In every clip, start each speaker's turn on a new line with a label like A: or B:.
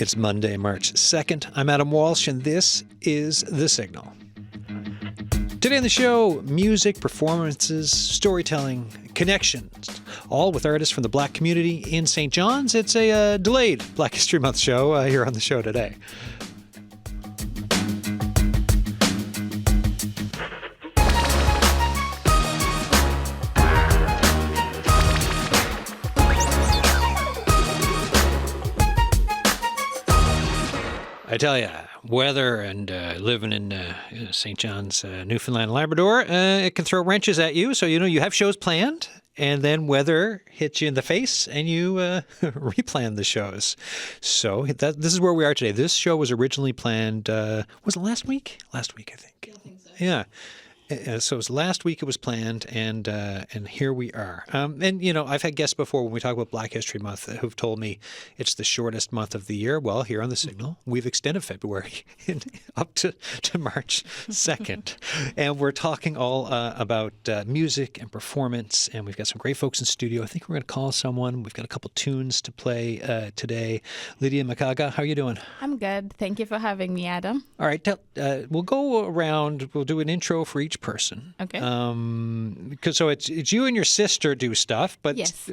A: It's Monday, March 2nd. I'm Adam Walsh, and this is The Signal. Today on the show, music, performances, storytelling, connections, all with artists from the Black community in St. John's. It's a delayed Black History Month show here on the show today. I tell you, weather and living in St. John's, Newfoundland and Labrador, it can throw wrenches at you. So, you have shows planned, and then weather hits you in the face, and you replan the shows. So this is where we are today. This show was originally planned, was it last week? Last week, I think.
B: I think so.
A: Yeah. So it was last week it was planned, and here we are. And, I've had guests before when we talk about Black History Month who've told me it's the shortest month of the year. Well, here on The Signal, we've extended February up to March 2nd. And we're talking all about music and performance, and we've got some great folks in studio. I think we're going to call someone. We've got a couple tunes to play today. Lydia and Makaga, how are you doing?
B: I'm good. Thank you for having me, Adam.
A: All right. We'll go around. We'll do an intro for each person.
B: Okay.
A: Because it's you and your sister do stuff, but
B: Yes.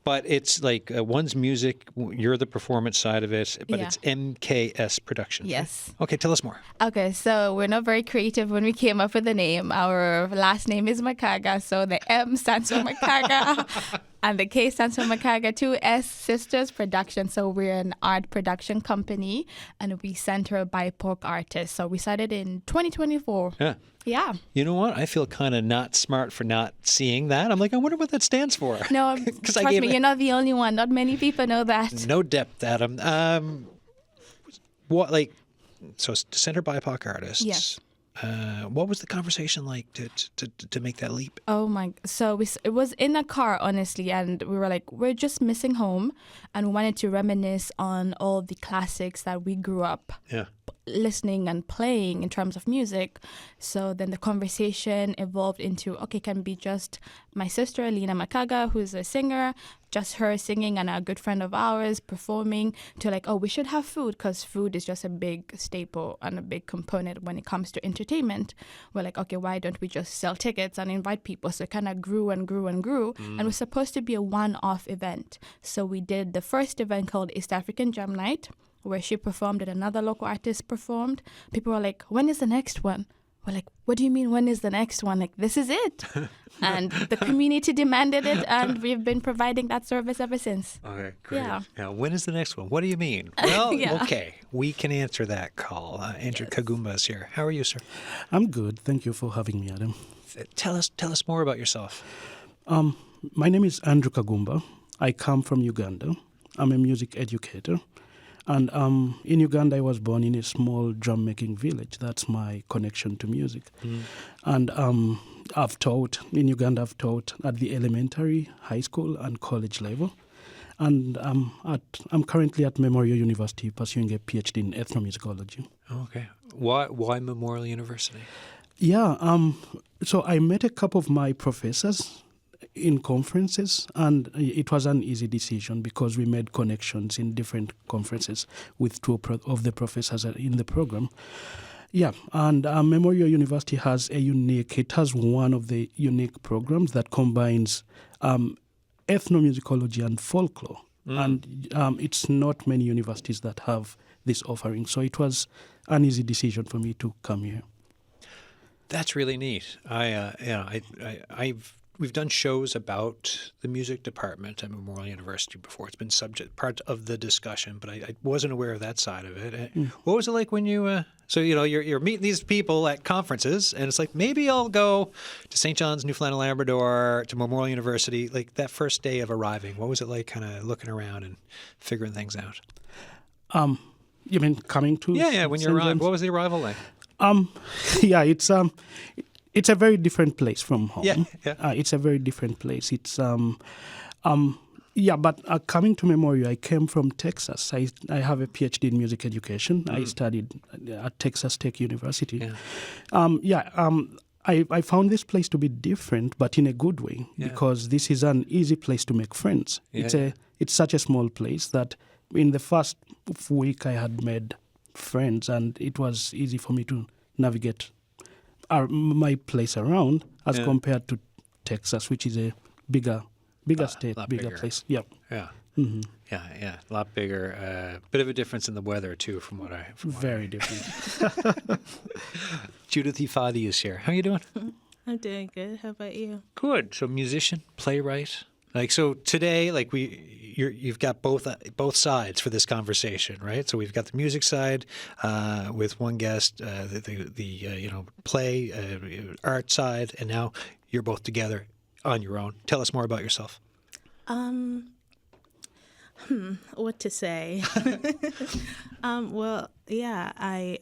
A: But it's like one's music, you're the performance side of it, but
B: Yeah.
A: it's MKS Productions.
B: Yes.
A: Okay, tell us more.
B: Okay, so we're not very creative when we came up with the name. Our last name is Makaga, so the M stands for Makaga, and the K stands for Makaga. 2S Sisters Production. So we're an art production company, and we center BIPOC artists. So we started in 2024.
A: Yeah.
B: Yeah.
A: You know what? I feel kind of not smart for not seeing that. I'm like, I wonder what that stands for.
B: No,
A: 'Cause
B: trust me, you're not the only one. Not many people know that.
A: No depth, Adam. So it's to center BIPOC artists.
B: Yes.
A: What was the conversation like to make that leap?
B: Oh my! So it was in a car, honestly, and we were like, we're just missing home, and we wanted to reminisce on all the classics that we grew up listening and playing in terms of music. So then the conversation evolved into, okay, can be just my sister, Lina Makaga, who's a singer, just her singing and a good friend of ours performing, to like, oh, we should have food, because food is just a big staple and a big component when it comes to entertainment. We're like, okay, why don't we just sell tickets and invite people? So it kind of grew and grew and grew. And it was supposed to be a one-off event. So we did the first event called East African Jam Night, where she performed and another local artist performed. People were like, when is the next one? We're like, what do you mean, when is the next one? Like, this is it. And the community demanded it, and we've been providing that service ever since.
A: Okay, great.
B: Yeah.
A: Now, when is the next one? What do you mean? Well,
B: Yeah.
A: Okay, we can answer that call. Andrew Kagumba is here. How are you, sir?
C: I'm good. Thank you for having me, Adam.
A: Tell us more about yourself.
C: My name is Andrew Kagumba. I come from Uganda. I'm a music educator. And in Uganda, I was born in a small drum-making village. That's my connection to music. And I've taught at the elementary, high school, and college level. And I'm currently at Memorial University pursuing a PhD in ethnomusicology.
A: Okay. Why Memorial University?
C: Yeah, so I met a couple of my professors in conferences, and it was an easy decision because we made connections in different conferences with two of the professors in the program. Yeah, and Memorial University has one of the unique programs that combines ethnomusicology and folklore. And it's not many universities that have this offering. So it was an easy decision for me to come here.
A: That's really neat. We've done shows about the music department at Memorial University before. It's been part of the discussion, but I wasn't aware of that side of it. What was it like when you? You're meeting these people at conferences, and it's like, maybe I'll go to St. John's, Newfoundland and Labrador, to Memorial University. Like that first day of arriving, what was it like, kind of looking around and figuring things out?
C: You mean coming to?
A: Yeah. When you arrived, what was the arrival like?
C: It's a very different place from home.
A: Yeah.
C: It's a very different place. It's but coming to Memorial, I came from Texas. I have a PhD in music education. I studied at Texas Tech University. I found this place to be different, but in a good way, because this is an easy place to make friends. It's such a small place that in the first week I had made friends, and it was easy for me to navigate my place around as compared to Texas, which is a bigger state, bigger place. Yeah.
A: Yeah.
C: Mm-hmm.
A: Yeah. A lot bigger. Bit of a difference in the weather too, from what I.
C: Very different.
A: Judith Ifeadi is here. How you doing?
D: I'm doing good. How about you?
A: Good. So musician, playwright. Like, so today, like you've got both sides for this conversation, right? So we've got the music side with one guest, the play art side, and now you're both together on your own. Tell us more about yourself.
D: What to say? Well, yeah, I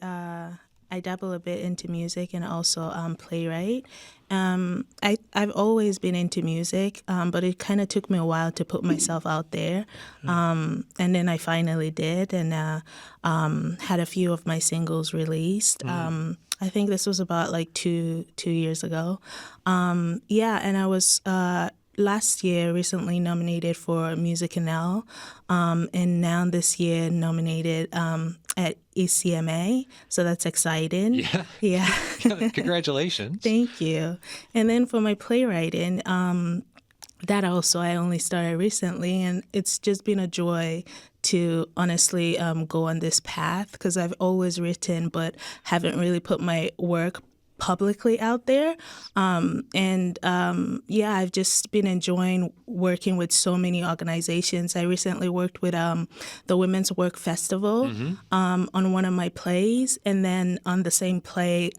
D: dabble a bit into music and also playwright. I've always been into music, but it kind of took me a while to put myself out there. And then I finally did, and had a few of my singles released. I think this was about like two years ago. And I was last year recently nominated for Music NL, and now this year nominated at ECMA, so that's exciting. Yeah.
A: Congratulations.
D: Thank you. And then for my playwriting, that also I only started recently, and it's just been a joy to honestly go on this path, because I've always written but haven't really put my work publicly out there. I've just been enjoying working with so many organizations. I recently worked with the Women's Work Festival on one of my plays, and then on the same play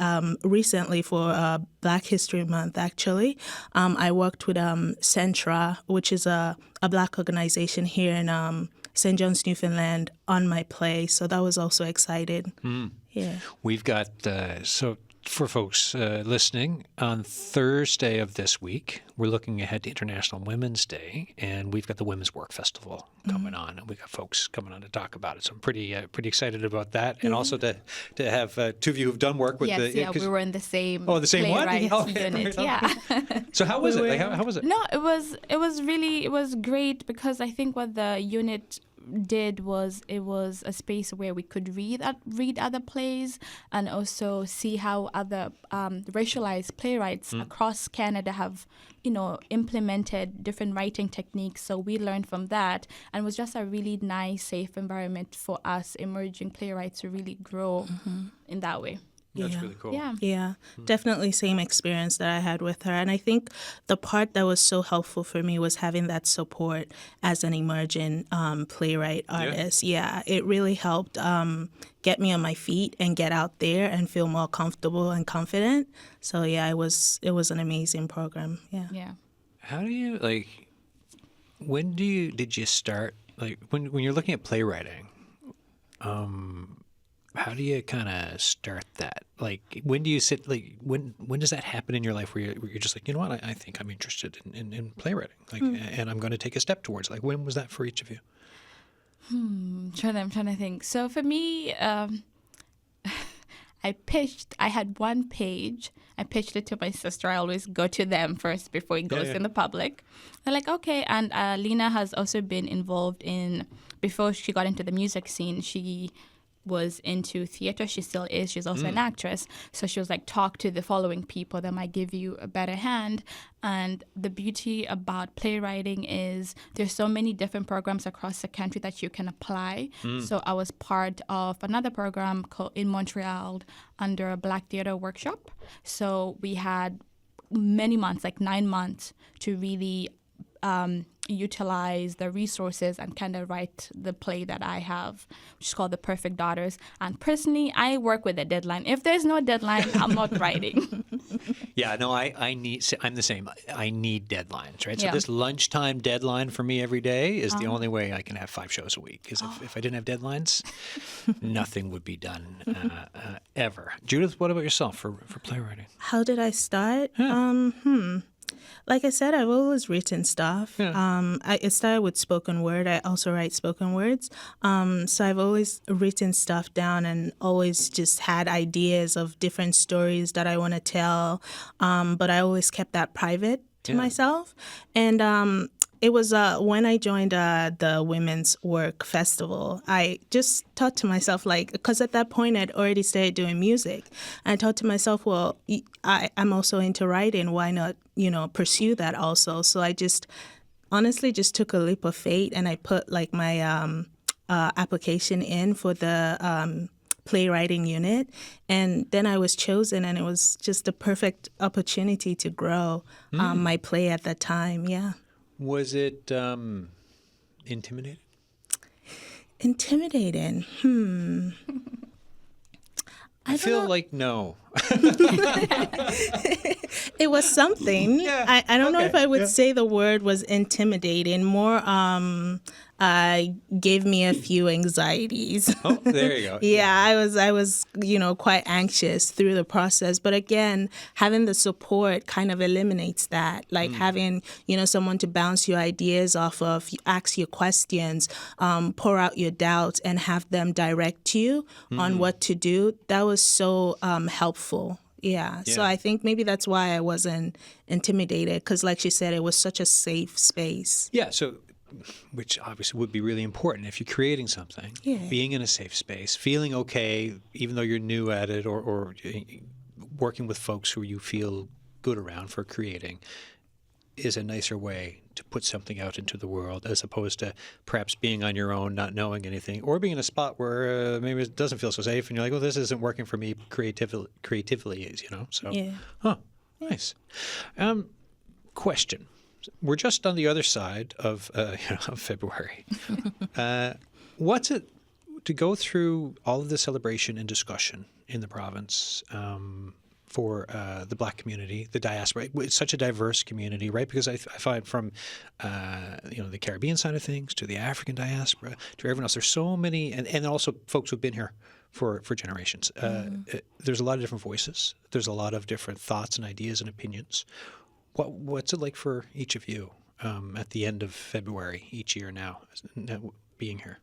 D: recently for Black History Month, actually, I worked with Centra, which is a Black organization here in St. John's, Newfoundland, on my play. So that was also exciting. Yeah.
A: We've got, for folks listening, on Thursday of this week, we're looking ahead to International Women's Day, and we've got the Women's Work Festival coming on, and we've got folks coming on to talk about it. So I'm pretty excited about that, and also to have two of you who've done work with
B: yes,
A: the.
B: Yeah, we were in the same.
A: Oh, the same one.
B: Unit. Yeah.
A: So how was it? Like, how was it?
B: No, it was great, because I think what the unit did was it was a space where we could read other plays, and also see how other racialized playwrights across Canada have implemented different writing techniques. So we learned from that, and it was just a really nice, safe environment for us emerging playwrights to really grow in that way.
A: That's really cool.
D: Yeah, definitely same experience that I had with her. And I think the part that was so helpful for me was having that support as an emerging playwright artist. Yeah, it really helped get me on my feet and get out there and feel more comfortable and confident. So yeah, it was an amazing program. Yeah.
A: How do you, like, did you start, like, when you're looking at playwriting, how do you kind of start that? Like, when do you sit, like, when does that happen in your life where you're just like, you know what, I think I'm interested in playwriting, like, and I'm going to take a step towards, like, when was that for each of you?
B: I'm trying to think. So for me, I had one page. I pitched it to my sister. I always go to them first before it goes in the public. They're like, okay. And Lina has also been involved before she got into the music scene, she was into theater. She still is. She's also an actress. So she was like, talk to the following people that might give you a better hand. And the beauty about playwriting is there's so many different programs across the country that you can apply. So I was part of another program in Montreal under a Black Theater Workshop. So we had many months, like 9 months, to really utilize the resources and kind of write the play that I have, which is called The Perfect Daughters. And personally, I work with a deadline. If there's no deadline, I'm not writing.
A: Yeah, no, I'm the same. I need deadlines, right? So this lunchtime deadline for me every day is the only way I can have 5 shows a week. Because if I didn't have deadlines, nothing would be done ever. Judith, what about yourself for playwriting?
D: How did I start? Like I said, I've always written stuff. It started with spoken word. I also write spoken words. So I've always written stuff down and always just had ideas of different stories that I want to tell. But I always kept that private to myself. And it was when I joined the Women's Work Festival. I just thought to myself, like, because at that point I'd already started doing music. I thought to myself, well, I'm also into writing. Why not, pursue that also? So I just honestly just took a leap of faith, and I put like my application in for the playwriting unit, and then I was chosen, and it was just a perfect opportunity to grow my play at that time. Yeah.
A: Was it intimidating?
D: Intimidating?
A: I feel like no.
D: It was something.
A: Yeah.
D: I don't know if I would say the word was intimidating. More gave me a few anxieties.
A: Oh, there you go.
D: I was quite anxious through the process. But again, having the support kind of eliminates that. Like having, someone to bounce your ideas off of, ask you questions, pour out your doubts, and have them direct you on what to do. That was so helpful. Yeah. So I think maybe that's why I wasn't intimidated, because like she said, it was such a safe space.
A: Yeah. So, which obviously would be really important if you're creating something, being in a safe space, feeling okay, even though you're new at it, or working with folks who you feel good around for creating, is a nicer way to put something out into the world, as opposed to perhaps being on your own, not knowing anything, or being in a spot where maybe it doesn't feel so safe, and you're like, well, this isn't working for me creatively, So, nice. Question. We're just on the other side of of February. What's it to go through all of the celebration and discussion in the province for the Black community, the diaspora? It's such a diverse community, right? Because I find from the Caribbean side of things to the African diaspora to everyone else, there's so many, and also folks who've been here for generations. There's a lot of different voices. There's a lot of different thoughts and ideas and opinions. What's it like for each of you at the end of February each year now being here?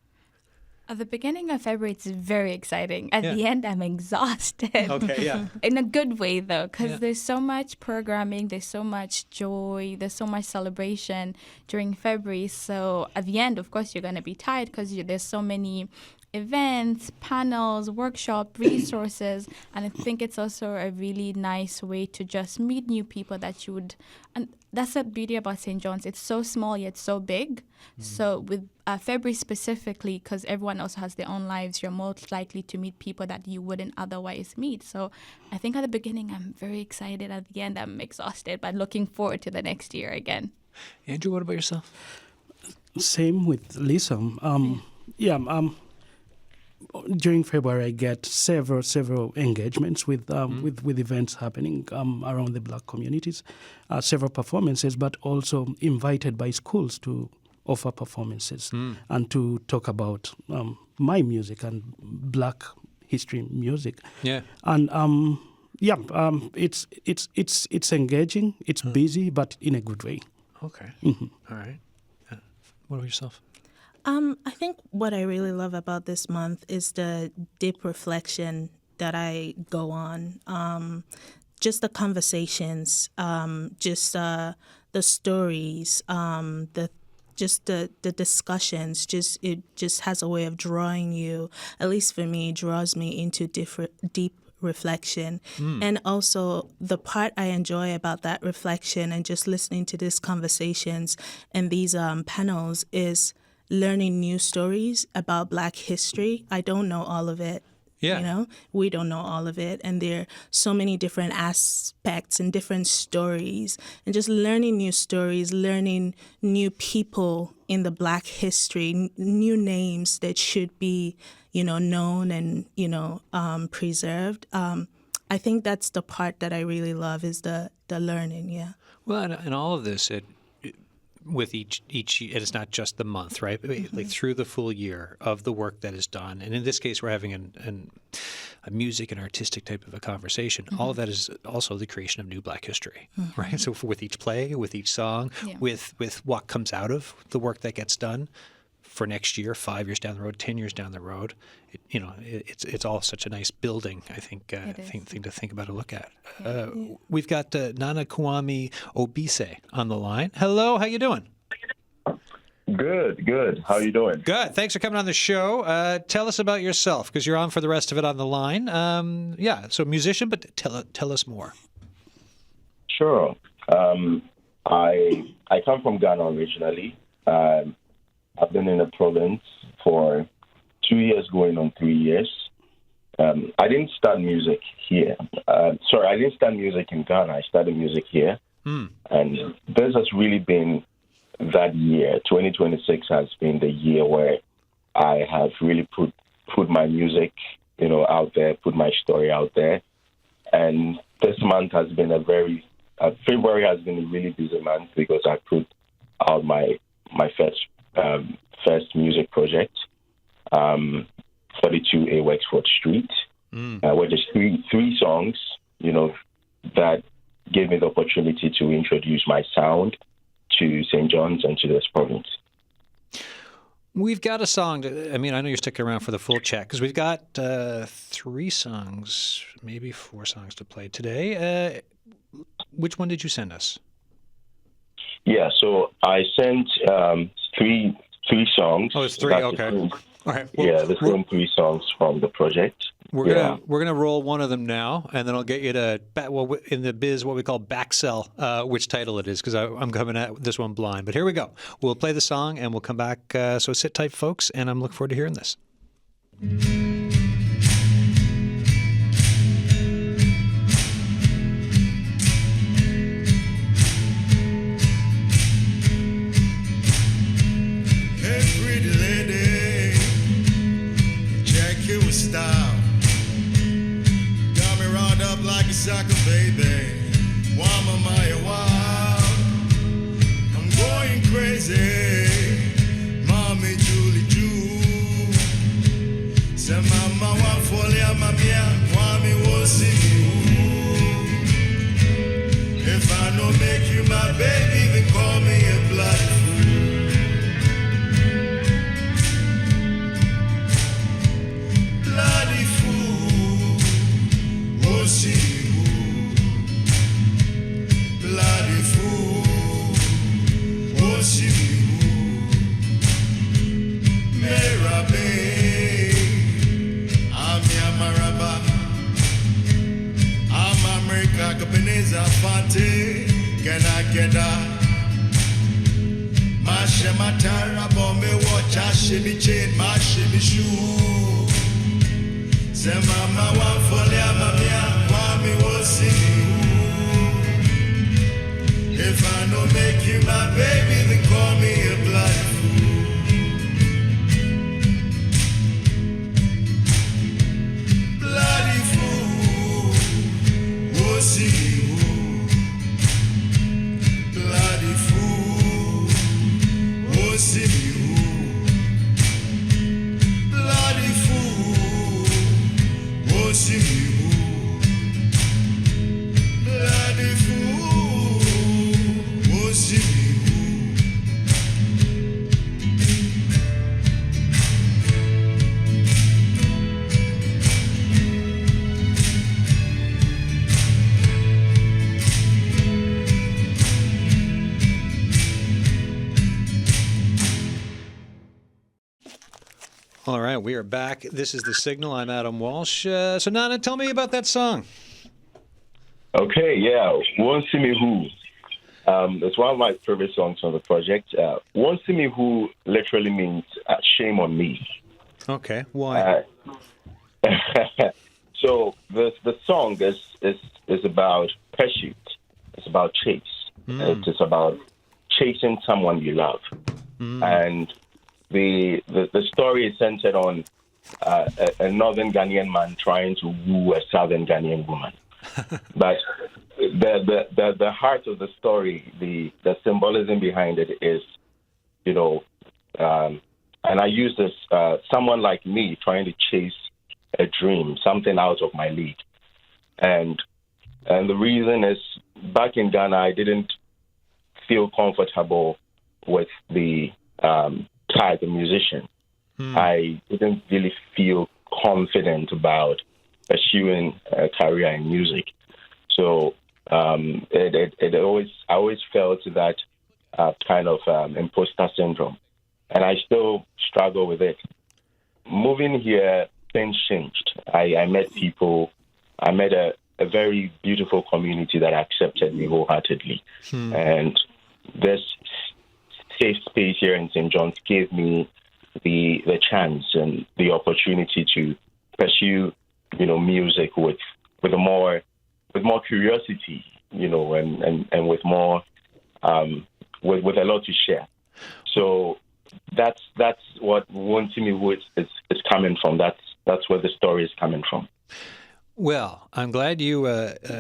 B: At the beginning of February, it's very exciting. At the end, I'm exhausted.
A: Okay, yeah.
B: In a good way, though, because there's so much programming, there's so much joy, there's so much celebration during February. So at the end, of course, you're going to be tired because there's so many events, panels, workshop, resources, and I think it's also a really nice way to just meet new people that you would, and that's the beauty about St. John's. It's so small yet so big. So with February specifically, because everyone also has their own lives, you're most likely to meet people that you wouldn't otherwise meet. So I think at the beginning I'm very excited. At the end I'm exhausted, but looking forward to the next year again.
A: Andrew, what about yourself?
C: Same with Lisa. During February, I get several engagements with events happening around the Black communities, several performances, but also invited by schools to offer performances and to talk about my music and Black history music. Yeah, and it's engaging. It's busy, but in a good way.
A: Okay, all right. What about yourself?
D: I think what I really love about this month is the deep reflection that I go on. Just the conversations, the stories, the discussions. It just has a way of drawing you. At least for me, draws me into deep reflection. And also the part I enjoy about that reflection and just listening to these conversations and these panels is learning new stories about Black history. I don't know all of it. Yeah. We don't know all of it. And there are so many different aspects and different stories. And just learning new stories, learning new people in the Black history, new names that should be, known and, preserved. I think that's the part that I really love is the learning, yeah.
A: Well, and all of this, with each and it's not just the month, right? Like through the full year of the work that is done. And in this case, we're having a music and artistic type of a conversation. All of that is also the creation of new Black history, right? So with each play, with each song, with what comes out of the work that gets done for next year, 5 years down the road, 10 years down the road, it's all such a nice building, I think, thing to think about and look at. We've got Nana Kwame Obese on the line. Hello, how you doing?
E: Good. How are you doing?
A: Good. Thanks for coming on the show. Tell us about yourself, because you're on for the rest of it on the line. So musician, but tell us more.
E: Sure. I come from Ghana originally. I've been in the province for 2 years, going on 3 years. I didn't start music here. I didn't start music in Ghana. I started music here. And this has really been that year. 2026 has been the year where I have really put my music, out there, put my story out there. And this month has been February has been a really busy month because I put out my first music project, 42A Wexford Street, which is three songs, that gave me the opportunity to introduce my sound to St. John's and to this province.
A: We've got a song. I know you're sticking around for the full chat because we've got 3 songs, maybe 4 songs to play today. Which one did you send us? Yeah,
E: so I sent three songs.
A: Oh, it's 3. Okay. All right.
E: Well, there's 3 songs from the project.
A: We're gonna roll one of them now, and then I'll get you to in the biz what we call backsell which title it is, because I'm coming at this one blind. But here we go. We'll play the song and we'll come back. So sit tight, folks, and I'm looking forward to hearing this.
F: Hey, pretty lady, Jack, you style. Got me round up like a sucker, baby. Why am I wild? I'm going crazy. Mommy, Julie, Jew. Say, mama, one for ya, mamia. Kwame Obese. If I don't make you my baby, then call me a blood fool. Bloody fool. Obese. Bloody fool, Obese, Merabe, Ami Amaraba, I'm America, Cabaneza Fante, Gena, Mashematara, Bombe, watch, Ashimi chain, Mashimi shoe. Say, Mama, one for the Amamia, Kwame Obese. If I don't make you my baby, then call me a blood fool. Bloody fool, Obese. Bloody fool, Obese. Bloody fool, Obese. Bloody fool.
A: All right, we are back. This is The Signal. I'm Adam Walsh. So, Nana, tell me about that song.
E: Okay, yeah. Won't See Me Who. It's one of my favorite songs on the project. Won't See Me Who literally means shame on me.
A: Okay, why?
E: So the song is about pursuit. It's about chase. It is about chasing someone you love. And the story is centered on a northern Ghanaian man trying to woo a southern Ghanaian woman. But the heart of the story, the symbolism behind it is, and I use this, someone like me trying to chase a dream, something out of my league. And the reason is, back in Ghana, I didn't feel comfortable with the type of musician. I didn't really feel confident about pursuing a career in music. So I always felt that kind of imposter syndrome. and I still struggle with it. Moving here, things changed. I met people. I met a very beautiful community that accepted me wholeheartedly. And this safe space here in St. John's gave me the chance and the opportunity to pursue, music with more curiosity, and with more with a lot to share. So that's what Wanting Me Wood is coming from. That's where the story is coming from.
A: Well, I'm glad you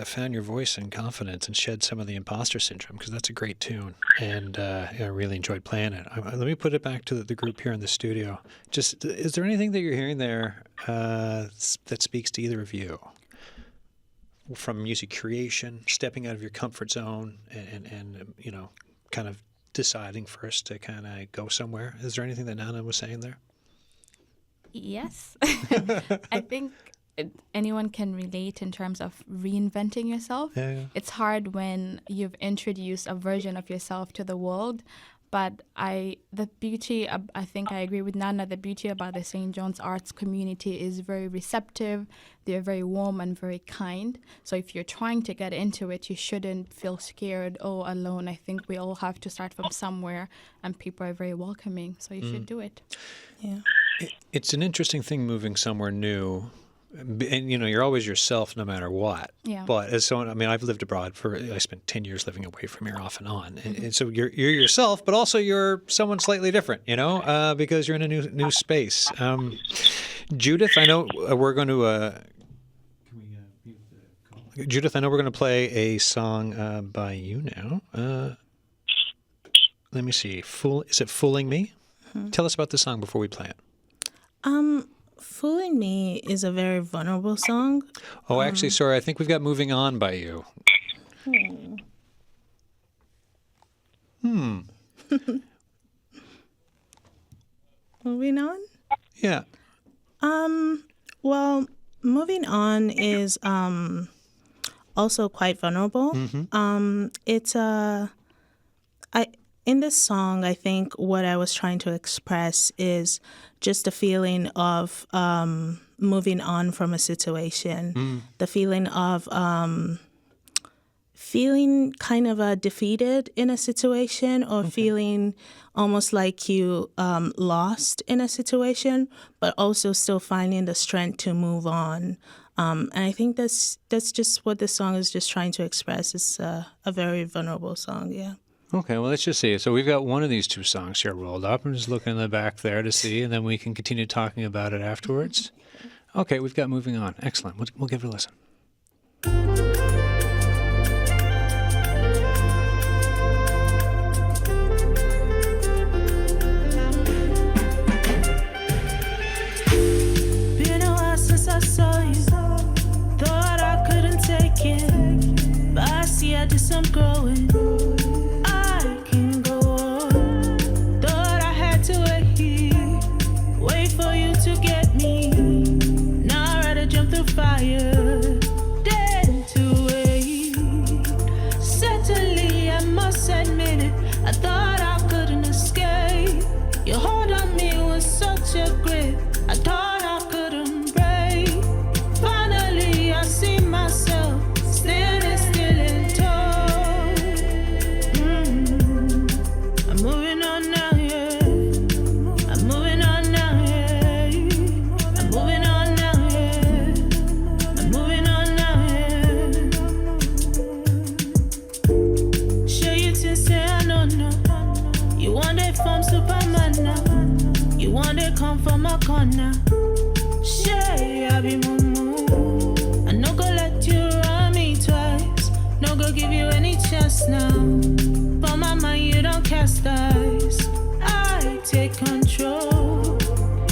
A: found your voice and confidence and shed some of the imposter syndrome, because that's a great tune, and I really enjoyed playing it. Let me put it back to the group here in the studio. Just, is there anything that you're hearing there that speaks to either of you? From music creation, stepping out of your comfort zone, and kind of deciding first to kind of go somewhere. Is there anything that Nana was saying there?
B: Yes. I think anyone can relate in terms of reinventing yourself.
A: Yeah.
B: It's hard when you've introduced a version of yourself to the world. But I think I agree with Nana, the beauty about the St. John's Arts community is very receptive. They're very warm and very kind. So if you're trying to get into it, you shouldn't feel scared or alone. I think we all have to start from somewhere, and people are very welcoming. So you should do it.
D: Yeah.
A: It's an interesting thing moving somewhere new. And, you're always yourself no matter what.
B: Yeah.
A: But as someone, I've lived abroad I spent 10 years living away from here off and on. And so you're yourself, but also you're someone slightly different, because you're in a new space. Judith, I know we're going to, Judith, I know we're going to play a song by you now. Let me see. Is it Fooling Me? Mm-hmm. Tell us about the song before we play it.
D: Fooling Me is a very vulnerable song.
A: Oh, actually, sorry. I think we've got Moving On by you.
D: Moving On?
A: Yeah.
D: Well, Moving On is also quite vulnerable.
A: Mm-hmm.
D: In this song, I think what I was trying to express is just the feeling of moving on from a situation, the feeling of feeling kind of defeated in a situation, or feeling almost like you lost in a situation, but also still finding the strength to move on. And I think that's just what this song is just trying to express. It's a very vulnerable song, yeah.
A: Okay, well, let's just see. So we've got one of these two songs here rolled up. I'm just looking in the back there to see, and then we can continue talking about it afterwards. Okay, we've got Moving On. Excellent. We'll give it a listen.
G: Been a while since I saw you. Thought I couldn't take it, but I see I did some growing. Now, but my mind, you don't cast eyes. I take control.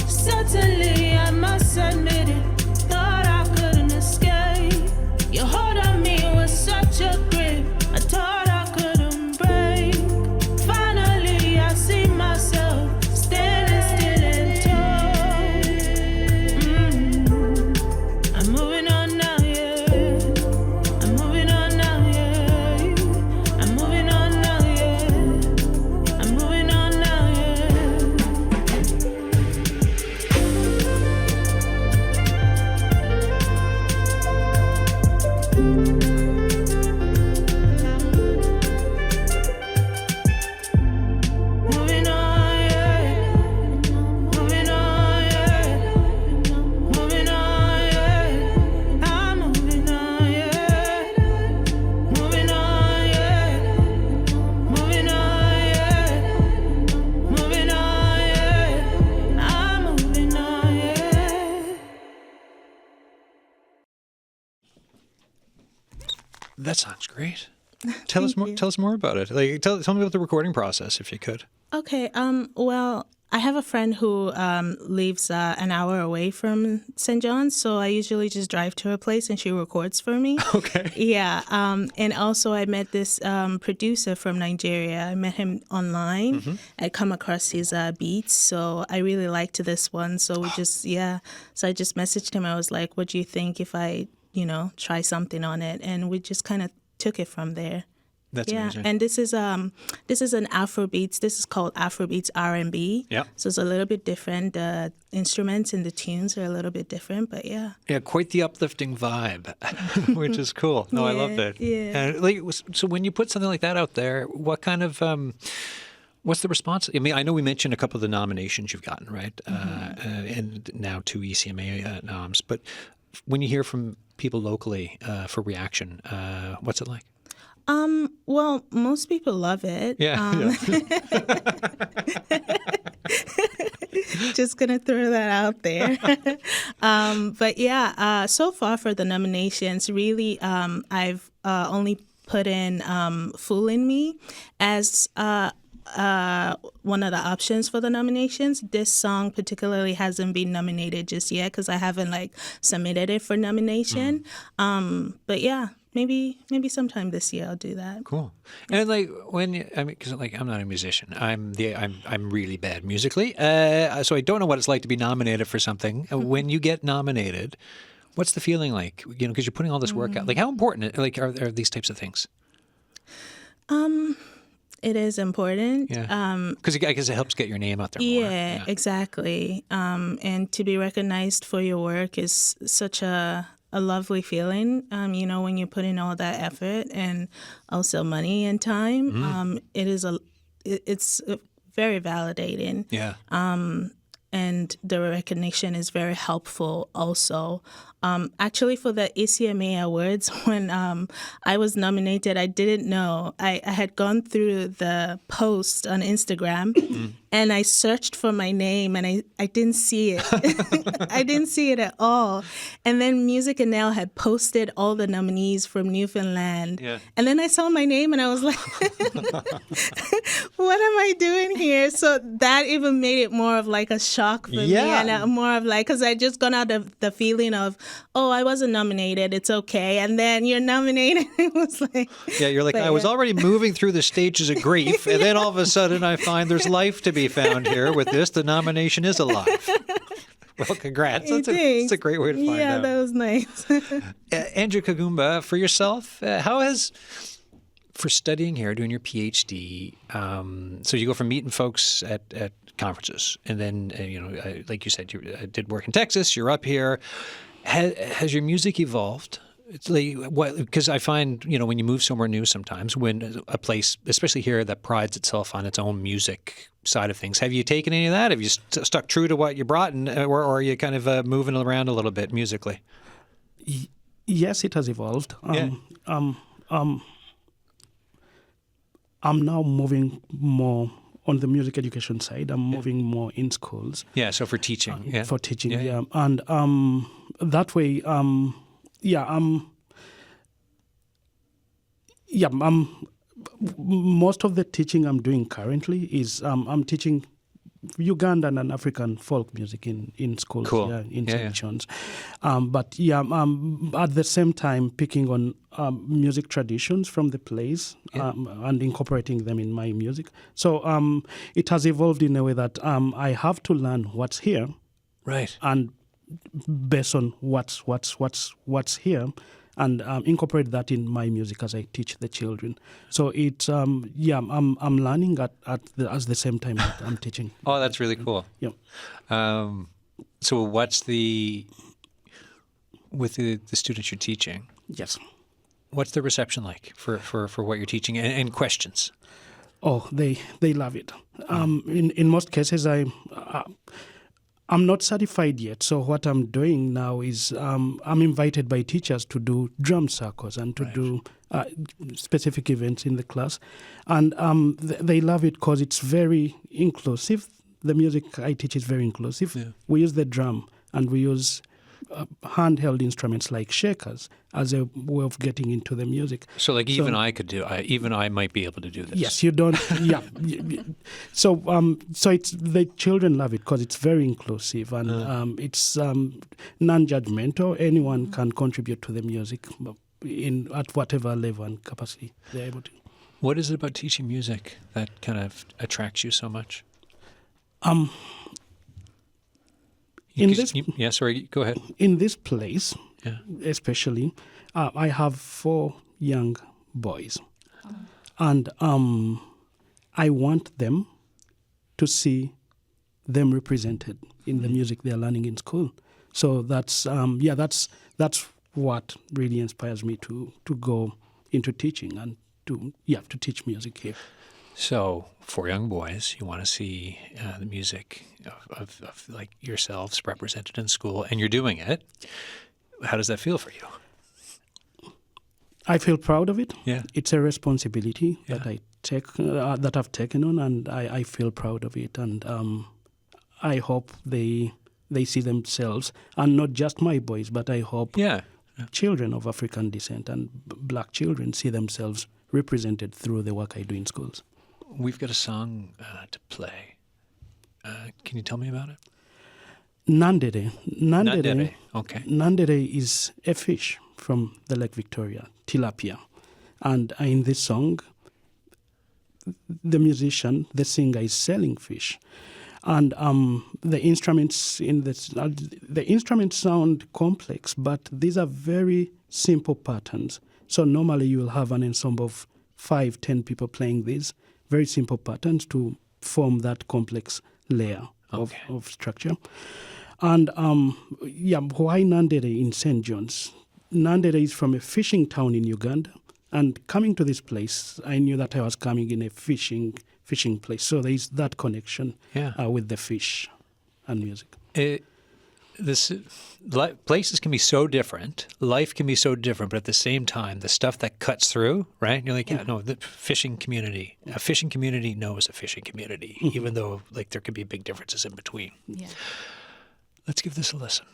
G: Certainly, I must admit it. Thought I couldn't escape. Your hold on me was such a grip. I thought I couldn't break. Finally, I see myself standing still and tall. I'm moving on now, yeah. I'm moving on now, yeah. I'm moving on now, yeah. I'm moving on now, yeah. Moving on, yeah. Moving on, yeah. Moving on, yeah. I'm moving on, yeah. Moving on, yeah. Moving on, yeah. Moving on, yeah. I'm moving on, yeah.
A: That sounds great. Tell us more. Tell us more about it. Like, tell me about the recording process, if you could.
D: Okay. Well, I have a friend who lives an hour away from St. John's, so I usually just drive to her place and she records for me.
A: Okay.
D: Yeah. And also, I met this producer from Nigeria. I met him online. I come across his beats, so I really liked this one. So we just, yeah. So I just messaged him. I was like, "What do you think if I, try something on it?" And we just kind of took it from there.
A: That's amazing.
D: And this is an Afrobeats. This is called Afrobeats R&B.
A: Yeah.
D: So it's a little bit different. The instruments and the tunes are a little bit different, but yeah.
A: Yeah, quite the uplifting vibe, which is cool. No, I loved it.
D: Yeah.
A: And so when you put something like that out there, what kind of what's the response? I mean, I know we mentioned a couple of the nominations you've gotten, right? And now 2 ECMA noms. But when you hear from people locally for reaction, what's it like?
D: Well, most people love it.
A: Yeah.
D: Just gonna throw that out there. But yeah, so far for the nominations, really, I've only put in "Fooling Me" as one of the options for the nominations. This song particularly hasn't been nominated just yet because I haven't submitted it for nomination. But yeah. Maybe sometime this year I'll do that.
A: Cool. And because I'm not a musician. I'm really bad musically. So I don't know what it's like to be nominated for something. When you get nominated, what's the feeling like? Because you're putting all this work out. Like, how important are these types of things?
D: It is important.
A: Yeah. Because I guess it helps get your name out there more.
D: Yeah, exactly. And to be recognized for your work is such a lovely feeling, when you put in all that effort and also money and time. It's very validating.
A: Yeah.
D: And the recognition is very helpful also. Actually, for the ECMA Awards, when I was nominated, I didn't know. I had gone through the post on Instagram and I searched for my name and I didn't see it. I didn't see it at all. And then Music and Now had posted all the nominees from Newfoundland.
A: Yeah.
D: And then I saw my name and I was like, what am I doing here? So that even made it more of a shock for me. And more of because I just gone out of the feeling of, oh, I wasn't nominated. It's okay. And then you're nominated. It was like... Yeah,
A: you're like, I was already moving through the stages of grief. And then all of a sudden I find there's life to be found here with this. The nomination is alive. Well, congrats. That's a great way to find out.
D: Yeah, that was nice.
A: Andrew Kagumba, for yourself, how has... For studying here, doing your PhD, so you go from meeting folks at conferences, and then like you said, you did work in Texas. You're up here. Has your music evolved? It's because I find when you move somewhere new, sometimes when a place, especially here, that prides itself on its own music side of things. Have you taken any of that? Have you stuck true to what you brought, or are you kind of moving around a little bit musically?
C: Yes, it has evolved.
A: Yeah.
C: I'm now moving more on the music education side. I'm moving more in schools.
A: Yeah, so for teaching.
C: For teaching, yeah. And that way, most of the teaching I'm doing currently is I'm teaching Ugandan and African folk music in schools, in St. John's. But at the same time, picking on music traditions from the plays and incorporating them in my music. So it has evolved in a way that I have to learn what's here,
A: right?
C: And based on what's here, and incorporate that in my music as I teach the children. So it's I'm learning at the same time that I'm teaching.
A: Oh, that's really cool.
C: Yeah.
A: So what's with the students you're teaching?
C: Yes.
A: What's the reception like for what you're teaching and questions?
C: Oh, they love it. In most cases, I'm not certified yet. So what I'm doing now is I'm invited by teachers to do drum circles and to do specific events in the class. And they love it because it's very inclusive. The music I teach is very inclusive. Yeah. We use the drum and we use handheld instruments like shakers as a way of getting into the music.
A: So even I might be able to do this.
C: Yes, you don't. Yeah. So it's the children love it because it's very inclusive and it's non-judgmental. Anyone can contribute to the music at whatever level and capacity they're able to.
A: What is it about teaching music that kind of attracts you so much? Go ahead.
C: In this place, especially, I have 4 young boys, and I want them to see them represented in the music they're learning in school. So that's what really inspires me to go into teaching and to teach music here.
A: So, 4 young boys, you want to see the music of like yourselves represented in school, and you're doing it. How does that feel for you?
C: I feel proud of it.
A: Yeah,
C: it's a responsibility that I take, that I've taken on, and I feel proud of it. And I hope they see themselves, and not just my boys, but I hope children of African descent and black children see themselves represented through the work I do in schools.
A: We've got a song to play. Can you tell me about it?
C: Nandere.
A: Okay.
C: Nandere is a fish from the Lake Victoria, tilapia. And in this song, the musician, the singer, is selling fish. And the instruments the instruments sound complex, but these are very simple patterns. So normally you will have an ensemble of 5-10 people playing these very simple patterns to form that complex layer of structure. And why Nandere in St. John's? Nandere is from a fishing town in Uganda. And coming to this place, I knew that I was coming in a fishing place. So there is that connection with the fish and music.
A: Places can be so different, life can be so different, but at the same time, the stuff that cuts through, right? And you're like, the fishing community. A fishing community knows a fishing community, even though there could be big differences in between.
B: Yeah.
A: Let's give this a listen.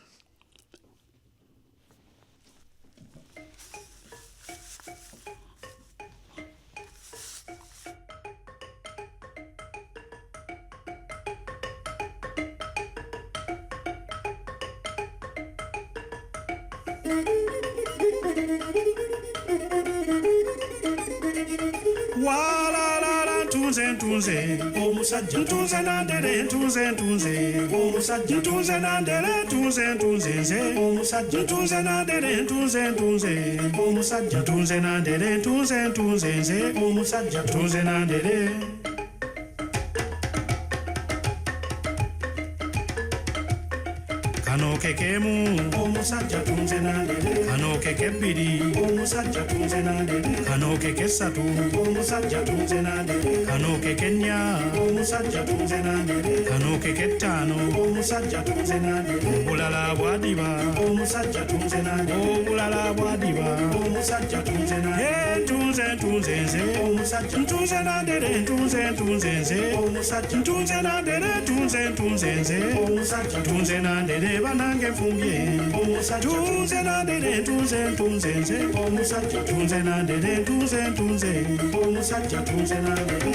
F: Ntunze omusajja ntunze nandere ntunze omusajja ntunze nandere ntunze nze omusajja ntunze nandere ntunze omusajja ntunze nandere ntunze nze omusajja ntunze nandere. Kano kekemu omusajja tunze nandere kano kekebiri omusajja tunze nandere kano kekesatu omusajja tunze nandere kano kekenya omusajja tunze nandere kano keketano omusajja tunze nandere obulala bwadiba omusajja tunze nandere obulala bwadiba omusajja tunze nandere tunze nze omusajja tunze nandere tunze nze omusajja tunze nandere tunze nze omusajja tunze nandere banange fumbye omusajja tunze nandere tunze nze omusajja tunze nandere tunze omusajja tunze nandere.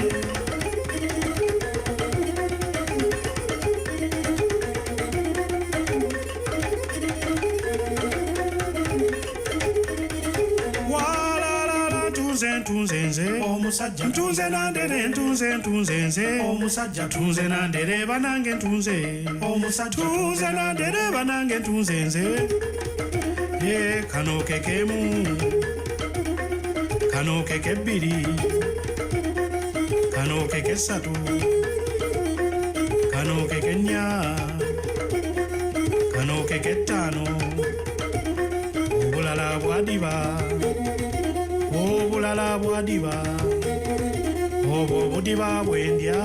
F: Tunze nze omusajja tunze nandere tunze nze omusajja tunze nandere banange tunze omusajja tunze nandere banange tunze nze kano kekemu kano kekebiri kano kekesatu kano kekenya kano keketano obulala bwadiba
C: Walala wadiba. Oh, wadiba wendia.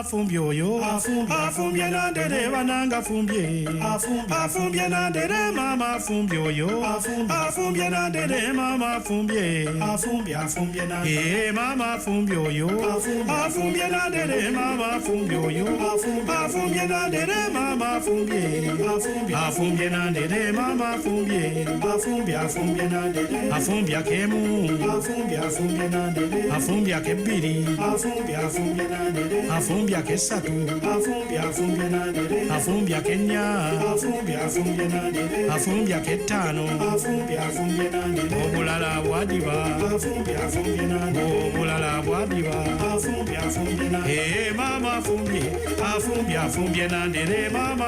C: Afumbye oyo afumbye nandere bananga afumbye afumbye nandere mama afumbye oyo afumbye nandere mama afumbye nandere mama afumbye oyo afumbye nandere mama afumbye oyo afumbye nandere mama afumbye nandere mama afumbye nandere afumbye kemu afumbye nandere afumbye kebiri afumbye nandere afumbye kesatu afumbye nandere afumbye kenya afumbye ketano afumbye nandere obulala bwadiba afumbye nandere obulala bwadiba afumbye nandere mama afumbye nandere mama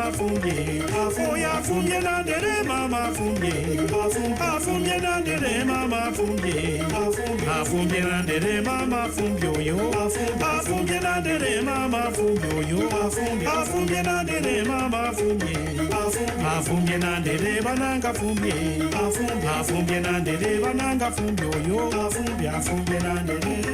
C: oya afumbye nandere mama afumbye nandere mama afumbye nandere mama oyo afumbye nandere mama oyo afumbye nandere mama afumbye nandere bananga afumbye nandere bananga oyo afumbye nandere.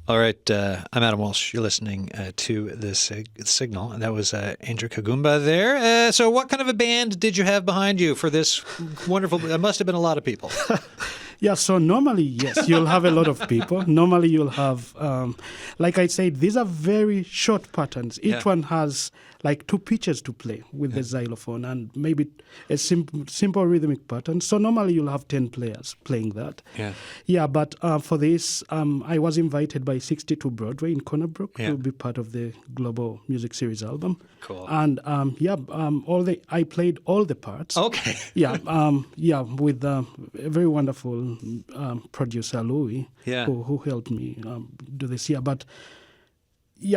A: All right, I'm Adam Walsh. You're listening to this signal, and that was Andrew Kagumba there. So what kind of a band did you have behind you for this wonderful... There must have been a lot of people.
C: Yeah, so normally, yes, you'll have a lot of people. Normally you'll have, like I said, these are very short patterns. Each one has like 2 pitches to play with the xylophone and maybe a simple rhythmic pattern. So normally you'll have 10 players playing that. Yeah, but for this, I was invited by 62 Broadway in Corner Brook to be part of the Global Music Series album.
A: Cool.
C: And I played all the parts.
A: Okay.
C: With a very wonderful producer, Louis, who helped me do this here. But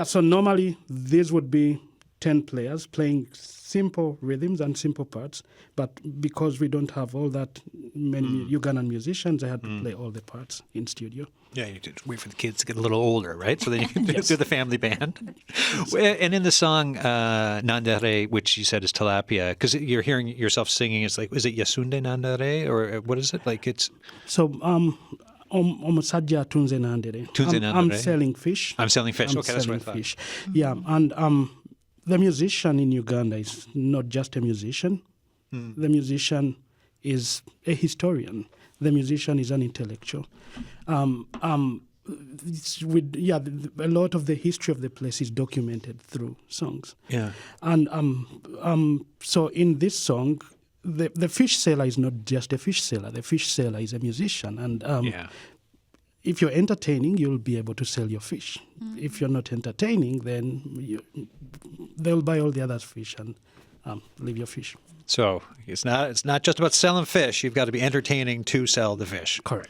C: so normally these would be 10 players playing simple rhythms and simple parts, but because we don't have all that many Ugandan musicians, I had to play all the parts in studio.
A: Yeah, you did wait for the kids to get a little older, right? So then you can do the family band. And in the song Nandere, which you said is tilapia, because you're hearing yourself singing, it's like, is it Yasunde Nandere, or what is it? Like it's...
C: So, Omusajja Tunze Nandere. I'm selling fish.
A: I'm selling fish. Okay, that's what I thought.
C: Fish. Yeah, and the musician in Uganda is not just a musician. The musician is a historian. The musician is an intellectual. A lot of the history of the place is documented through songs. Yeah. And so in this song, the fish seller is not just a fish seller. The fish seller is a musician. And if you're entertaining, you'll be able to sell your fish. If you're not entertaining, then they'll buy all the other fish and leave your fish.
A: So it's not just about selling fish. You've got to be entertaining to sell the fish.
C: Correct.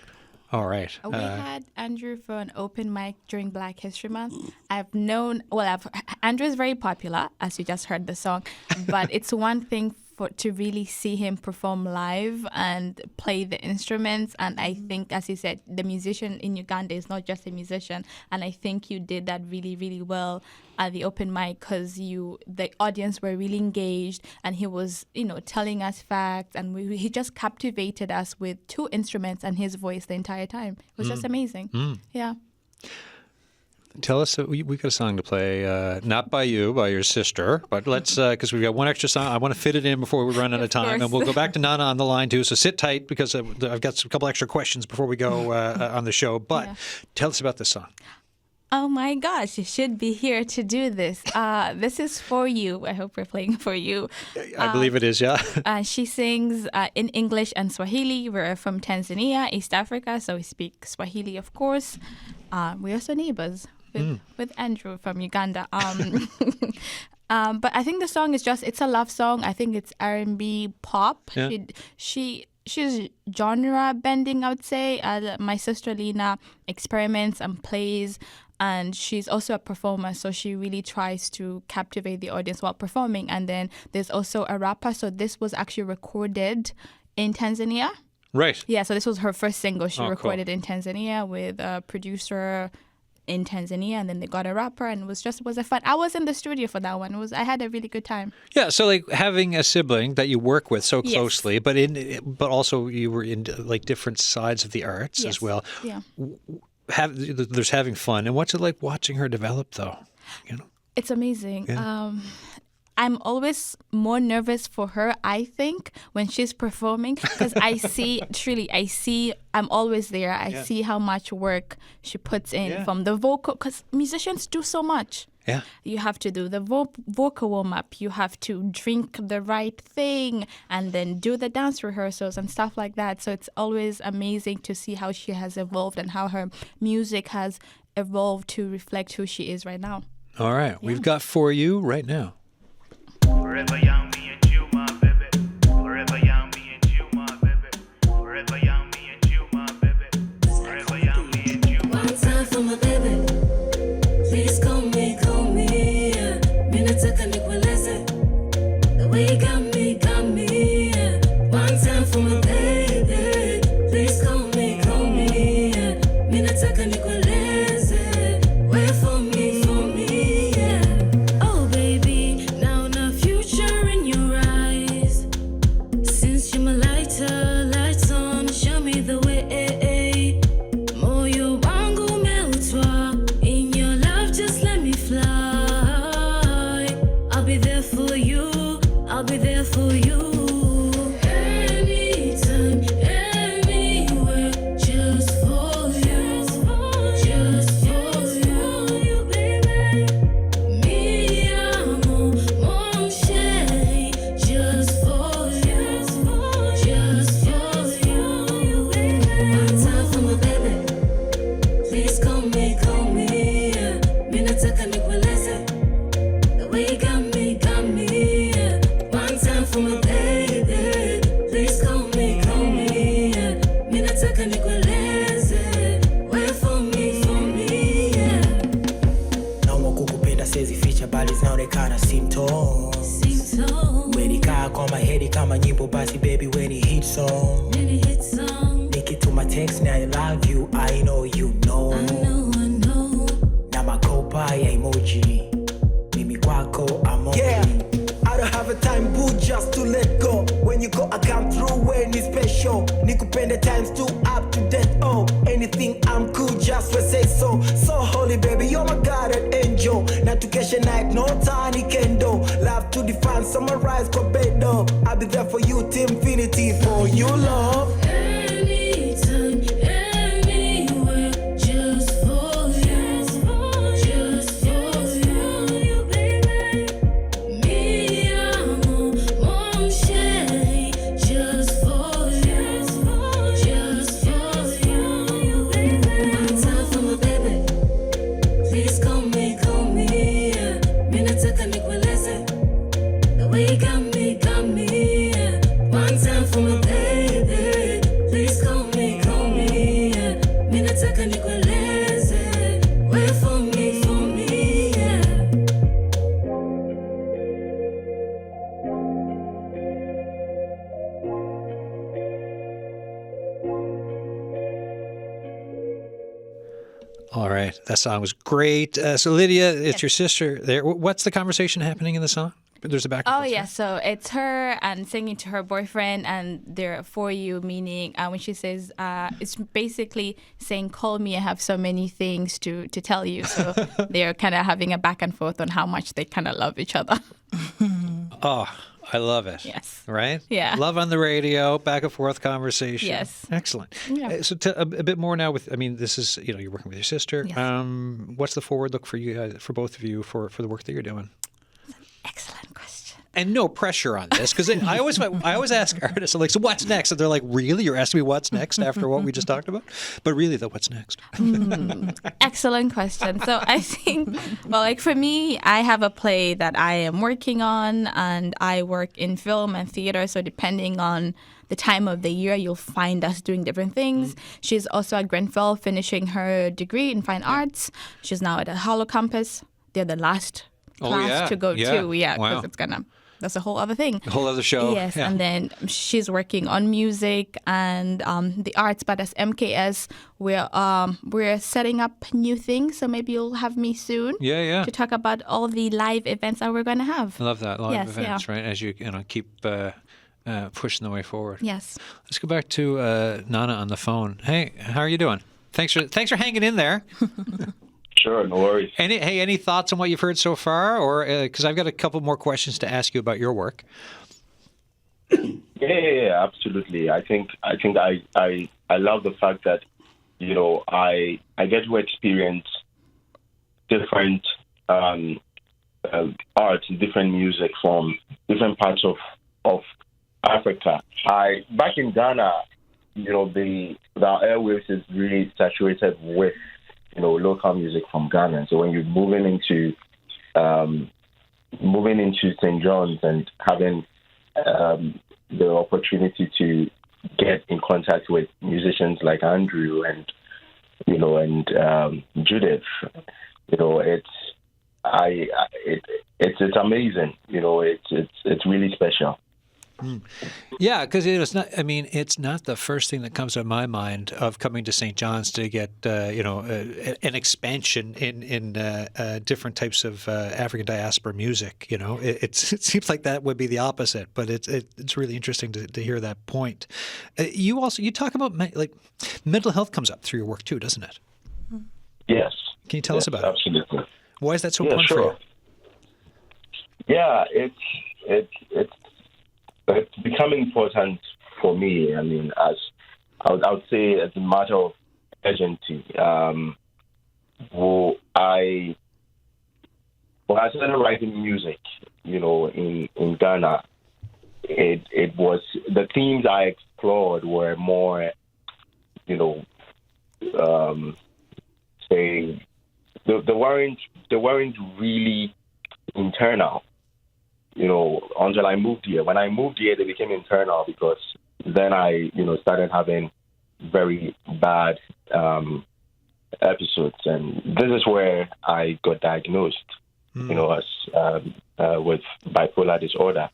A: All right.
B: We had Andrew for an open mic during Black History Month. Andrew is very popular, as you just heard the song, but it's one thing to really see him perform live and play the instruments. And I think, as you said, the musician in Uganda is not just a musician. And I think you did that really, really well at the open mic because the audience were really engaged and he was, telling us facts and he just captivated us with 2 instruments and his voice the entire time. It was just amazing. Yeah.
A: Tell us, we got a song to play, not by you, by your sister, but let's, because we've got one extra song. I want to fit it in before we run out of time, and we'll go back to Nana on the line too, so sit tight because I've got a couple extra questions before we go on the show, but tell us about this song.
B: Oh my gosh, you should be here to do this. This is for you. I hope we're playing for you.
A: I believe it is, yeah.
B: She sings in English and Swahili. We're from Tanzania, East Africa, so we speak Swahili, of course. We're also neighbors with Andrew from Uganda. But I think the song is it's a love song. I think it's R&B pop. Yeah. She's genre bending, I would say. My sister Lina experiments and plays, and she's also a performer, so she really tries to captivate the audience while performing. And then there's also a rapper, so this was actually recorded in Tanzania.
A: Right.
B: Yeah, so this was her first single. She
A: Oh,
B: recorded in Tanzania with a producer in Tanzania, and then they got a rapper, and it was a fun. I was in the studio for that one. I had a really good time.
A: Yeah, so like having a sibling that you work with so
B: Yes.
A: closely, but also you were in like different sides of the arts as well.
B: Yeah.
A: There's having fun, and what's it like watching her develop, though? You know,
B: It's amazing.
A: Yeah.
B: I'm always more nervous for her, I think, when she's performing, because I'm always there. I see how much work she puts in from the vocal, because musicians do so much.
A: Yeah.
B: You have to do the vocal warm-up. You have to drink the right thing and then do the dance rehearsals and stuff like that. So it's always amazing to see how she has evolved and how her music has evolved to reflect who she is right now.
A: All right, we've got for you right now.
H: Forever young, me and you, my baby. Forever young, me and you, my baby. Forever young, me and you, my baby. Forever young, me and you, my
G: One time for my baby. Please call me, yeah. Mimi nataka nikueleze. The way you got me, yeah. One time for my baby. Please call me, yeah. Mimi nataka nikueleze. Wait for me, yeah. Oh baby, now the future in your eyes. Since you're my lights on, show me the way. Moyo wangu umeutwa. In your love, just let me fly. I'll be there for you. Anytime, anywhere, just for you. Just for you, baby. Mi amor, mon chéri, just for you. Just for you, baby. One time for my baby. Please call me, yeah. Mimi nataka nikueleze. The way you got me, yeah. One time for my baby. Please call me, yeah. Mimi nataka nikueleze. Wait for me, yeah.
I: Naomba kukupenda siwezi ficha bali zinaonekana symptoms. Umenikaa kwa mahedi kama nyimbo basi baby when it hit song. Nikituma text now I love you, I know you know.
G: I know.
I: Na makopa ya emoji. Mimi kwako I'm okay. Yeah, I don't have a time boo just to let go. When you go I come through when it's special. Nikupende times 2 up to date. Oh, anything I'm cool just for say so. So holy baby, you're my guardian angel. Na tukesha night, no tiny kendo. Love to define, summarize kwa bedo. I'll be there for you to infinity for you love.
G: Anytime, anywhere, just for you. Just for you, baby. Mi amor, mon chéri, just for you. Just for you, baby. One time for my baby. Please call me, yeah. Mimi nataka nikueleze. The way you got me, yeah. One time for my baby. Please call me, yeah. Mimi nataka nikueleze. Wait for me, yeah.
A: All right, that song was great. So Lydia, it's your sister there. What's the conversation happening in the song? There's a back and
B: Oh,
A: forth,
B: yeah.
A: right?
B: So it's her and singing to her boyfriend, and they're for you, meaning when she says, it's basically saying, call me, I have so many things to tell you. So they're kind of having a back and forth on how much they kind of love each other.
A: Oh, I love it.
B: Yes.
A: Right?
B: Yeah.
A: Love on the radio, back and forth conversation.
B: Yes.
A: Excellent.
B: Yeah.
A: So a bit more now this is, you're working with your sister.
B: Yes.
A: What's the forward look for you, for both of you, for the work that you're doing?
B: Excellent question.
A: And no pressure on this, because I always ask artists, I'm like, so what's next? And they're like, really? You're asking me what's next after what we just talked about? But really, though, what's next?
B: Excellent question. So I think, well, like for me, I have a play that I am working on, and I work in film and theater. So depending on the time of the year, you'll find us doing different things. She's also at Grenfell finishing her degree in fine arts. She's now at a Hollow Campus. They're the last class to go to. Yeah, because
A: Wow.
B: it's gonna that's a whole other thing.
A: A whole other show.
B: Yes,
A: Yeah.
B: and then she's working on music and the arts. But as MKS, we're setting up new things. So maybe you'll have me soon.
A: Yeah.
B: To talk about all the live events that we're going to have.
A: I love that. Live
B: Yes,
A: events,
B: yeah.
A: right? As you keep pushing the way forward.
B: Yes.
A: Let's go back to Nana on the phone. Hey, how are you doing? Thanks for hanging in there.
E: Sure, no worries.
A: Any thoughts on what you've heard so far, or because I've got a couple more questions to ask you about your work.
E: Yeah, absolutely. I think I love the fact that I get to experience different art, different music from different parts of Africa. Back in Ghana, the airwaves is really saturated with local music from Ghana. So when you're moving into St. John's and having the opportunity to get in contact with musicians like Andrew and Judith, it's amazing. It's really special.
A: Yeah, because it's not. I mean, it's not the first thing that comes to my mind of coming to St. John's to get an expansion in different types of African diaspora music. It seems like that would be the opposite, but it's really interesting to hear that point. You talk about mental health comes up through your work too, doesn't it?
E: Yes.
A: Can you tell us about
E: absolutely.
A: it? Why is that so important for you?
E: Yeah, it's becoming important for me. I mean, as I would say, as a matter of urgency. When I started writing music, in Ghana, it was the themes I explored were more, say they weren't really internal. Until I moved here. When I moved here, they became internal because then I, started having very bad episodes, and this is where I got diagnosed, as with bipolar disorder,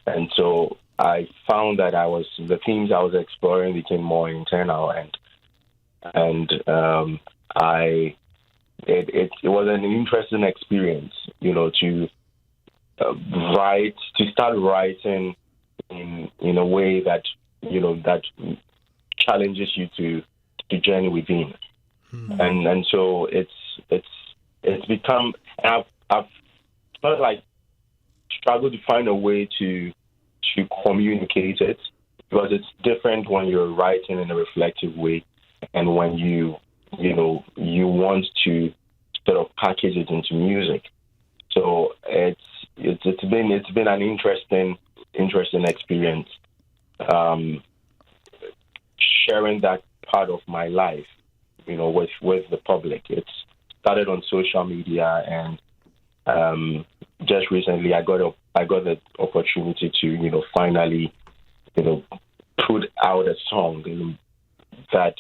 E: and so I found that the themes I was exploring became more internal, and it was an interesting experience, to start writing in a way that that challenges you to journey within, and so it's become. I've felt like struggled to find a way to communicate it, because it's different when you're writing in a reflective way and when you want to sort of package it into music. So it's been an interesting experience, sharing that part of my life, with the public. It's started on social media, and just recently I got the opportunity to finally put out a song that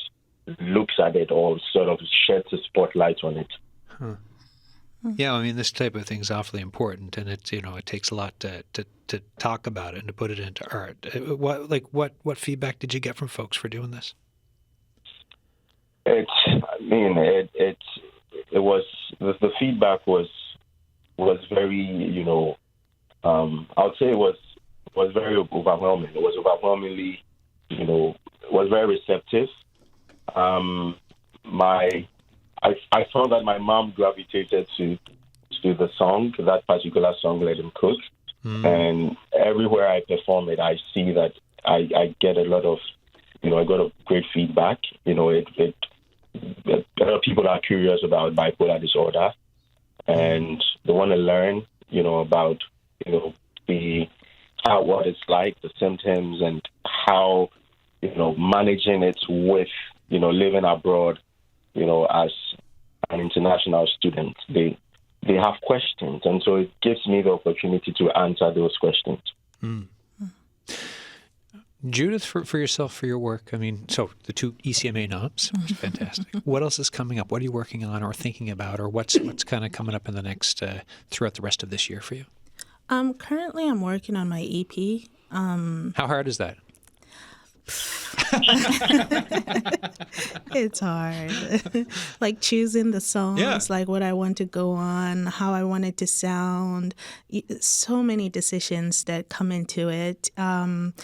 E: looks at it or sort of sheds a spotlight on it.
A: Huh. Yeah, I mean, this type of thing is awfully important, and it takes a lot to talk about it and to put it into art. What feedback did you get from folks for doing this?
E: The feedback was very, I would say it was very overwhelming. It was overwhelmingly, was very receptive. I found that my mom gravitated to the song, that particular song, Let Him Cook. And everywhere I perform it, I see that I get a lot of, I got a great feedback. A lot of people are curious about bipolar disorder, and they want to learn, about, what it's like, the symptoms, and how, managing it with, living abroad, as an international student. They have questions, and so it gives me the opportunity to answer those questions.
A: Judith, for yourself, for your work, I mean, so the 2 ECMA noms, fantastic. What else is coming up? What are you working on or thinking about, or what's kind of coming up in the next, throughout the rest of this year for you?
D: Currently, I'm working on my EP.
A: How hard is that?
D: It's hard. Like choosing the songs, like what I want to go on, how I want it to sound. So many decisions that come into it. And,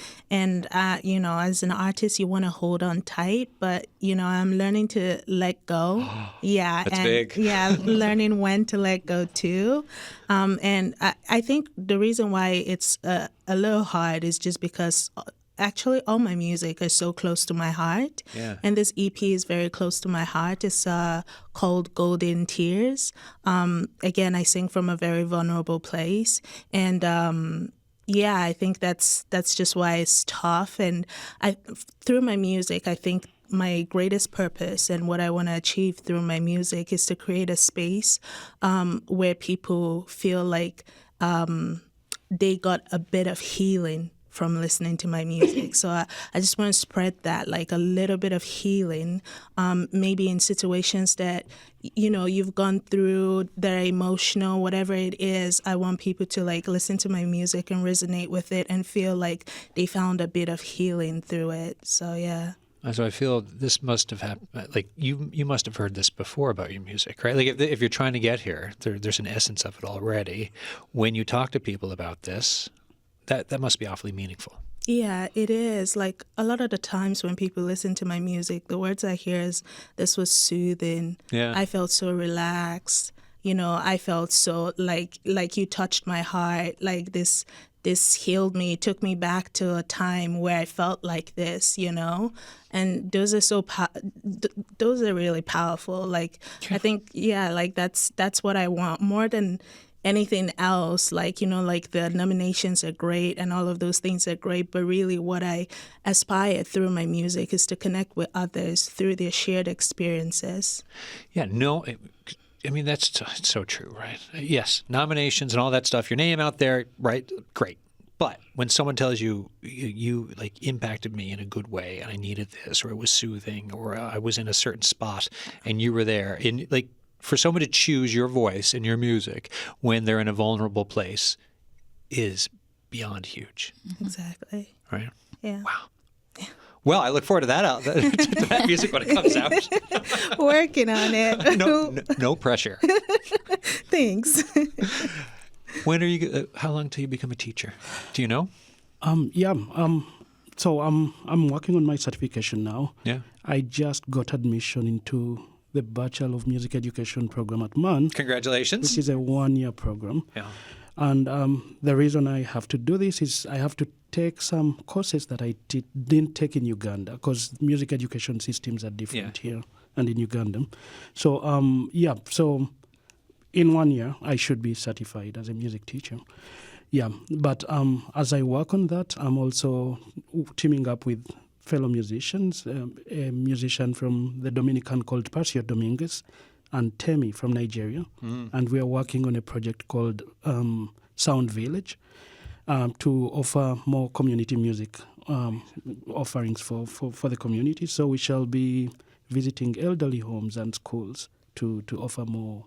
D: as an artist, you want to hold on tight, but, I'm learning to let go.
A: That's big.
D: Learning when to let go too. And I think the reason why it's a little hard is just because actually all my music is so close to my heart.
A: Yeah.
D: And this EP is very close to my heart. It's called Golden Tears. Again, I sing from a very vulnerable place. And I think that's just why it's tough. And through my music, I think my greatest purpose and what I want to achieve through my music is to create a space where people feel like they got a bit of healing from listening to my music. So I just want to spread that, like a little bit of healing, maybe in situations that, you've gone through, they're emotional, whatever it is. I want people to listen to my music and resonate with it and feel like they found a bit of healing through it. So, yeah.
A: So I feel this must have happened. Like you must have heard this before about your music, right? Like if you're trying to get here, there's an essence of it already. When you talk to people about this, that must be awfully meaningful.
D: Yeah, it is. Like a lot of the times when people listen to my music, the words I hear is, "This was soothing.
A: Yeah.
D: I felt so relaxed. I felt so like you touched my heart. Like this healed me, took me back to a time where I felt like this, And those are those are really powerful. Like I think, that's what I want more than anything else. Like the nominations are great and all of those things are great, but really what I aspire through my music is to connect with others through their shared experiences.
A: Yeah, no, I mean, that's so true, right? Yes, nominations and all that stuff, your name out there, right? Great. But when someone tells you impacted me in a good way and I needed this, or it was soothing, or I was in a certain spot and you were there, for someone to choose your voice and your music when they're in a vulnerable place is beyond huge.
D: Exactly.
A: Right?
D: Yeah.
A: Wow. Yeah. Well, I look forward to that music when it comes out.
D: Working on it.
A: No pressure.
D: Thanks.
A: When are you? How long till you become a teacher? Do you know?
C: So I'm working on my certification now.
A: Yeah.
C: I just got admission into the Bachelor of Music Education program at MAN.
A: Congratulations.
C: Which is a 1-year program.
A: Yeah.
C: And the reason I have to do this is I have to take some courses that I didn't take in Uganda, because music education systems are different here and in Uganda. So, so in 1 year, I should be certified as a music teacher. Yeah, but as I work on that, I'm also teaming up with fellow musicians, a musician from the Dominican called Parcio Dominguez, and Temi from Nigeria. And we are working on a project called Sound Village to offer more community music offerings for the community. So we shall be visiting elderly homes and schools to offer more,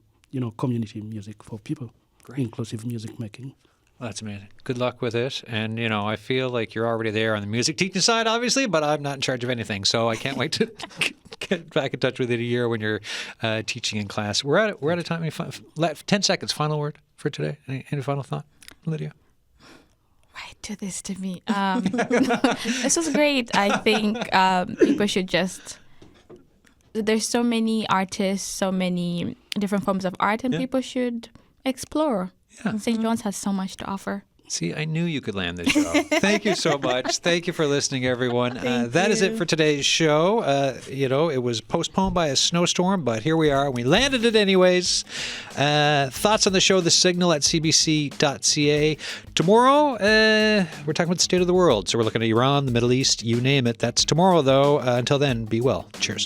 C: community music for people. Great. Inclusive music making.
A: Well, that's amazing. Good luck with it. And, I feel like you're already there on the music teaching side, obviously, but I'm not in charge of anything. So I can't wait to get back in touch with you in a year when you're teaching in class. We're at a time. 10 seconds. Final word for today. Any final thought, Lydia?
B: Right, do this to me. This was great. I think people should just... There's so many artists, so many different forms of art, and people should explore. Yeah. And St. John's has so much to offer.
A: See, I knew you could land this show. Thank you so much. Thank you for listening, everyone. That is it for today's show. It was postponed by a snowstorm, but here we are. We landed it anyways. Thoughts on the show, The Signal at cbc.ca. Tomorrow, we're talking about the state of the world. So we're looking at Iran, the Middle East, you name it. That's tomorrow, though. Until then, be well. Cheers.